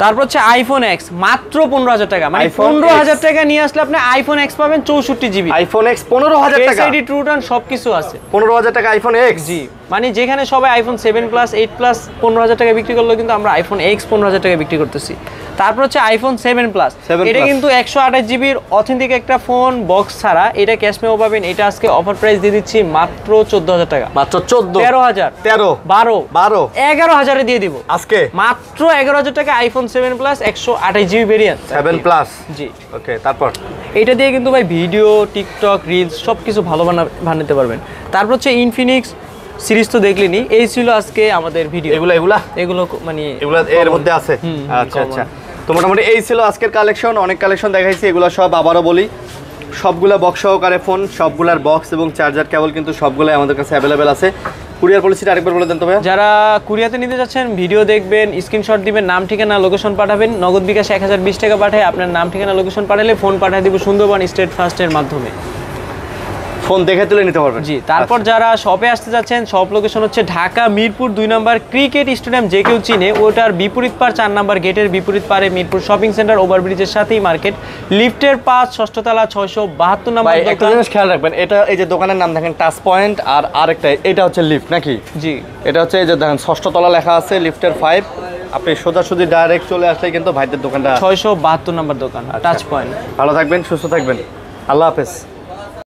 তারপর হচ্ছে আইফোন এক্স মাত্র 15000 টাকা, মানে 15000 টাকা নিয়ে আসলে আপনি আইফোন এক্স পাবেন 64GB। আইফোন এক্স 15000 টাকা, ফেস আইডি ট্রু টোন সবকিছু আছে। 15000 টাকা আইফোন এক্স, জি মানে যেখানে সবাই আইফোন 7 প্লাস 8 প্লাস 15000 টাকা বিক্রি করলো, কিন্তু আমরা আইফোন এক্স 15000 টাকা বিক্রি করতেছি। তারপর হচ্ছে আইফোন 7 প্লাস, এটা কিন্তু 128GBর অথেন্টিক একটা ফোন বক্স ছাড়া, এটা ক্যাশ মেও পাবেন। এটা আজকে অফার প্রাইস দিয়ে দিচ্ছি মাত্র 14000 টাকা, মাত্র 14 13000 12 11000 এ দিয়ে দিব আজকে মাত্র 11000 টাকা iPhone 7 plus 128GB variant 7 plus. জি ওকে, তারপর এটা দিয়ে কিন্তু ভাই ভিডিও, টিকটক, রিলস সবকিছু ভালো বানাতে পারবেন। তারপর হচ্ছে ইনফিনিক্স সিরিজ তো দেখলেনি, এই ছিল আজকে আমাদের ভিডিও। এগুলো মানে এগুলো এর মধ্যে আছে। আচ্ছা তো মোটামুটি এই ছিল আজকের কালেকশন, অনেক কালেকশন দেখাইছি। এগুলো সব আবারও বলি, সবগুলা বক্স সহকারে ফোন, সবগুলার বক্স এবং চার্জার কেবল কিন্তু সবগুলাই আমাদের কাছে অ্যাভেলেবেল আছে। কুরিয়ার পলিসিটা আরেকবার বলে দেন তো ভাই। যারা কুরিয়াতে নিতে যাচ্ছেন ভিডিও দেখবেন, স্ক্রিনশট দিবেন, নাম ঠিকানা লোকেশন পাঠাবেন, নগদ বিকাশ 1020 টাকা পাঠায় আপনার নাম ঠিকানা লোকেশন পাঠালে ফোন পাঠিয়ে দিব সুন্দরবন স্টেট ফার্স্টের মাধ্যমে, ফোন দেখে তুলে নিতে পারবেন। জি তারপর যারা শপে আসতে যাচ্ছেন, শপ লোকেশন হচ্ছে ঢাকা মিরপুর 2 নম্বর ক্রিকেট স্টেডিয়াম, যে কেউ চিনে, ওটার বিপরীত পার 4 নম্বর গেটের বিপরীত পারে মিরপুর শপিং সেন্টার ওভারব্রিজের সাথেই মার্কেট, লিফটের 5 ষষ্ঠ তলা 672 নম্বর দোকান। একটা জিনিস খেয়াল রাখবেন, এটা এই যে দোকানের নাম দেখেন টাচ পয়েন্ট, আর আরেকটা এটা হচ্ছে লিফট নাকি? জি এটা হচ্ছে এই যে দেখেন ষষ্ঠ তলা লেখা আছে লিফটের 5, আপনি সোজাসুজি ডাইরেক্ট চলে আসলে কিন্তু ভাইদের দোকানটা 672 নম্বর দোকান টাচ পয়েন্ট। ভালো থাকবেন, সুস্থ থাকবেন, আল্লাহ হাফেজ।